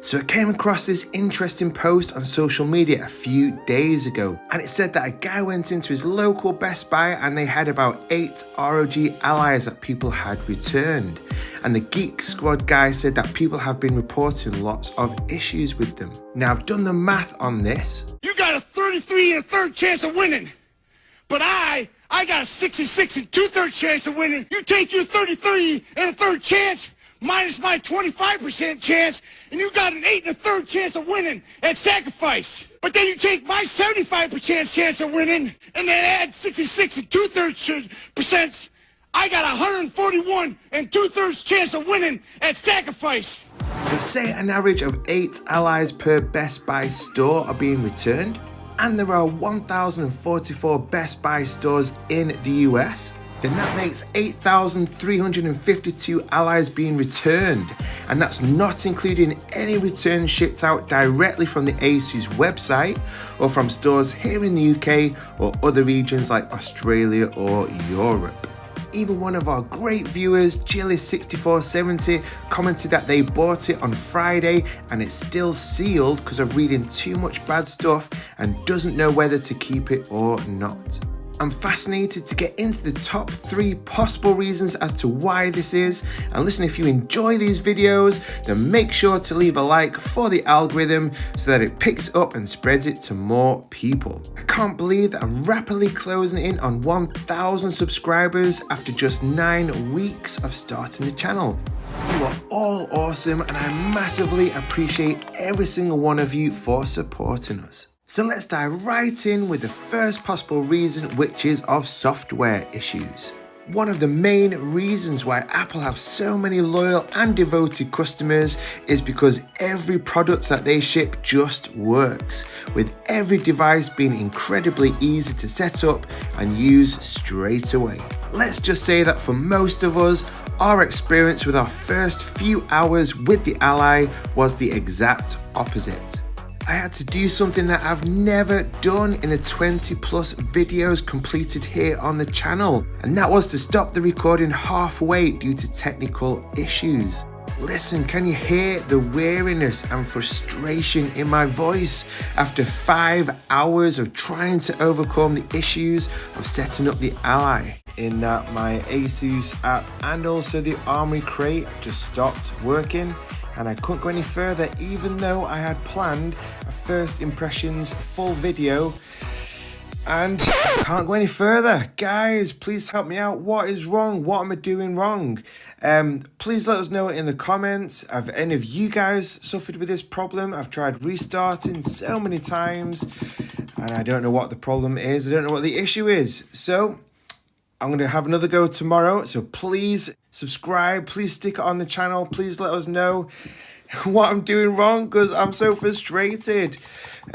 So I came across this interesting post on social media a few days ago, and it said that a guy went into his local Best Buy and they had about 8 ROG Allys that people had returned. And the Geek Squad guy said that people have been reporting lots of issues with them. Now I've done the math on this. You got a 33 and a third chance of winning, but I got a 66 and 2/3 chance of winning. You take your 33 and a third chance minus my 25% chance, and you got an 8 and a third chance of winning at sacrifice. But then you take my 75% chance of winning, and then add 66 and 2/3%. I got 141 and 2/3 chance of winning at sacrifice. So say an average of 8 Allys per Best Buy store are being returned, and there are 1,044 Best Buy stores in the US, then that makes 8,352 Allys being returned, and that's not including any returns shipped out directly from the Asus website or from stores here in the UK or other regions like Australia or Europe. Even one of our great viewers, Jilly6470, commented that they bought it on Friday and it's still sealed because of reading too much bad stuff and doesn't know whether to keep it or not. I'm fascinated to get into the top 3 possible reasons as to why this is. And listen, if you enjoy these videos, then make sure to leave a like for the algorithm so that it picks up and spreads it to more people. I can't believe that I'm rapidly closing in on 1,000 subscribers after just 9 weeks of starting the channel. You are all awesome, and I massively appreciate every single one of you for supporting us. So let's dive right in with the first possible reason, which is of software issues. One of the main reasons why Apple have so many loyal and devoted customers is because every product that they ship just works, with every device being incredibly easy to set up and use straight away. Let's just say that for most of us, our experience with our first few hours with the Ally was the exact opposite. I had to do something that I've never done in the 20 plus videos completed here on the channel, and that was to stop the recording halfway due to technical issues. Listen, can you hear the weariness and frustration in my voice after 5 hours of trying to overcome the issues of setting up the Ally? In that my Asus app and also the Armory crate just stopped working, and I couldn't go any further even though I had planned a first impressions full video, and I can't go any further. Guys, please help me out. What is wrong? What am I doing wrong? Please let us know in the comments. Have any of you guys suffered with this problem? I've tried restarting so many times and I don't know what the problem is. I don't know what the issue is. So I'm going to have another go tomorrow, so please subscribe, please stick it on the channel, please let us know what I'm doing wrong because I'm so frustrated.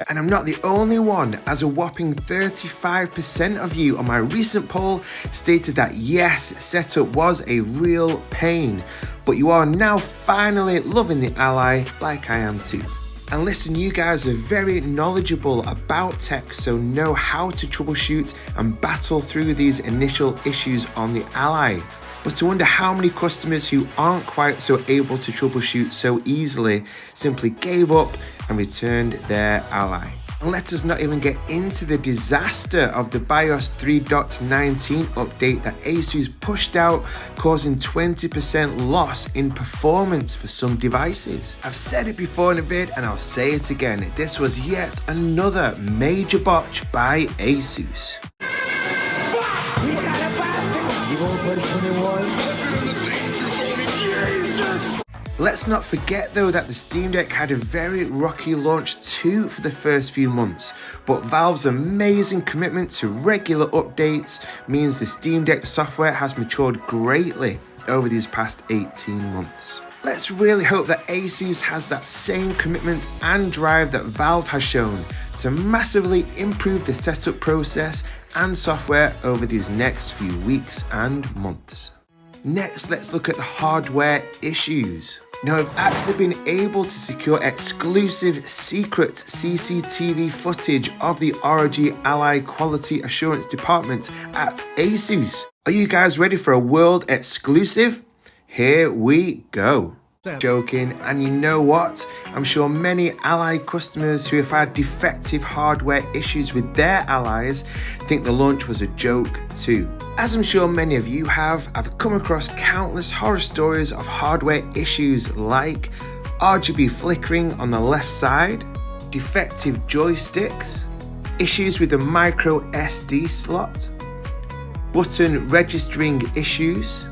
And I'm not the only one, as a whopping 35% of you on my recent poll stated that yes, setup was a real pain, but you are now finally loving the Ally like I am too. And listen, you guys are very knowledgeable about tech, so know how to troubleshoot and battle through these initial issues on the Ally. But I wonder how many customers who aren't quite so able to troubleshoot so easily simply gave up and returned their Ally. And let us not even get into the disaster of the BIOS 3.19 update that Asus pushed out, causing 20% loss in performance for some devices. I've said it before in a vid and I'll say it again, this was yet another major botch by Asus. Let's not forget though that the Steam Deck had a very rocky launch too for the first few months, but Valve's amazing commitment to regular updates means the Steam Deck software has matured greatly over these past 18 months. Let's really hope that Asus has that same commitment and drive that Valve has shown to massively improve the setup process and software over these next few weeks and months. Next, let's look at the hardware issues. Now, I've actually been able to secure exclusive secret CCTV footage of the ROG Ally Quality Assurance Department at Asus. Are you guys ready for a world exclusive? Here we go. Joking, and you know what? I'm sure many Ally customers who have had defective hardware issues with their Allys think the launch was a joke too. As I'm sure many of you have, I've come across countless horror stories of hardware issues like RGB flickering on the left side, defective joysticks, issues with the micro SD slot, button registering issues,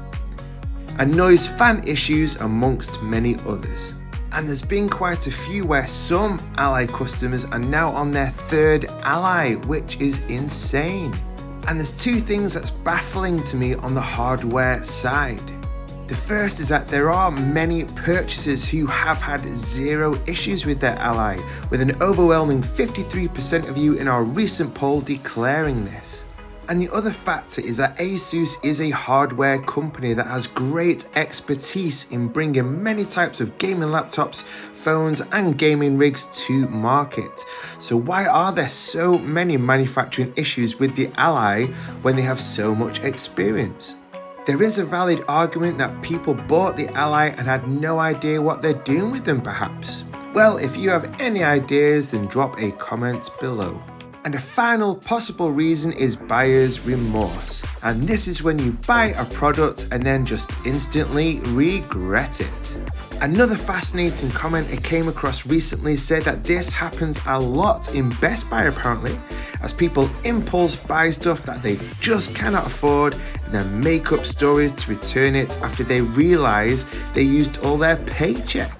and noise fan issues amongst many others. And there's been quite a few where some Ally customers are now on their third Ally, which is insane. And there's two things that's baffling to me on the hardware side. The first is that there are many purchasers who have had zero issues with their Ally, with an overwhelming 53% of you in our recent poll declaring this. And the other factor is that Asus is a hardware company that has great expertise in bringing many types of gaming laptops, phones and gaming rigs to market. So why are there so many manufacturing issues with the Ally when they have so much experience? There is a valid argument that people bought the Ally and had no idea what they're doing with them perhaps. Well, if you have any ideas, then drop a comment below. And a final possible reason is buyer's remorse. And this is when you buy a product and then just instantly regret it. Another fascinating comment I came across recently said that this happens a lot in Best Buy apparently, as people impulse buy stuff that they just cannot afford and then make up stories to return it after they realize they used all their paycheck.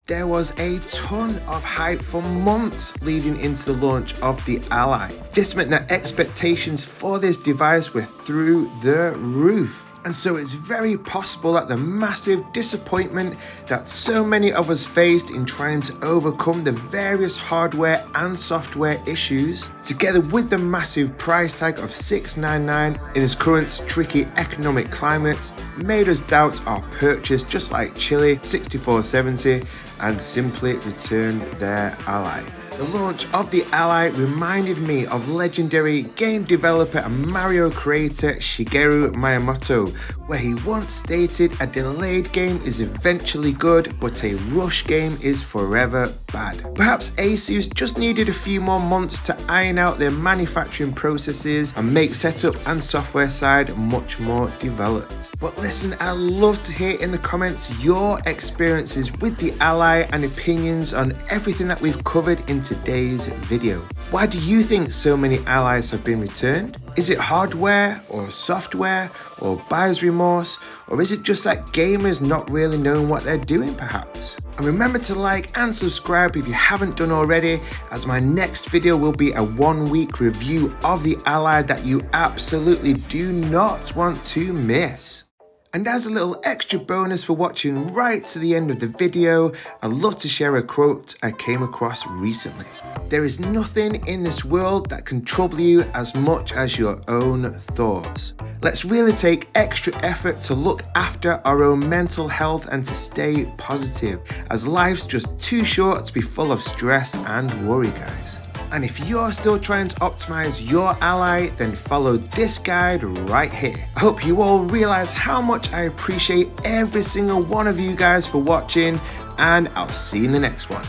There was a ton of hype for months leading into the launch of the Ally. This meant that expectations for this device were through the roof. And so it's very possible that the massive disappointment that so many of us faced in trying to overcome the various hardware and software issues, together with the massive price tag of $699 in this current tricky economic climate, made us doubt our purchase, just like Chile 6470, and simply return their Ally. The launch of the Ally reminded me of legendary game developer and Mario creator Shigeru Miyamoto, where he once stated a delayed game is eventually good, but a rush game is forever bad. Perhaps Asus just needed a few more months to iron out their manufacturing processes and make setup and software side much more developed. But listen, I'd love to hear in the comments your experiences with the Ally and opinions on everything that we've covered in today's video. Why do you think so many Allys have been returned? Is it hardware or software or buyer's remorse, or is it just that gamers not really knowing what they're doing perhaps? And remember to like and subscribe if you haven't done already, as my next video will be a 1-week review of the Ally that you absolutely do not want to miss. And as a little extra bonus for watching right to the end of the video, I'd love to share a quote I came across recently. There is nothing in this world that can trouble you as much as your own thoughts. Let's really take extra effort to look after our own mental health and to stay positive, as life's just too short to be full of stress and worry, guys. And if you're still trying to optimize your Ally, then follow this guide right here. I hope you all realize how much I appreciate every single one of you guys for watching, and I'll see you in the next one.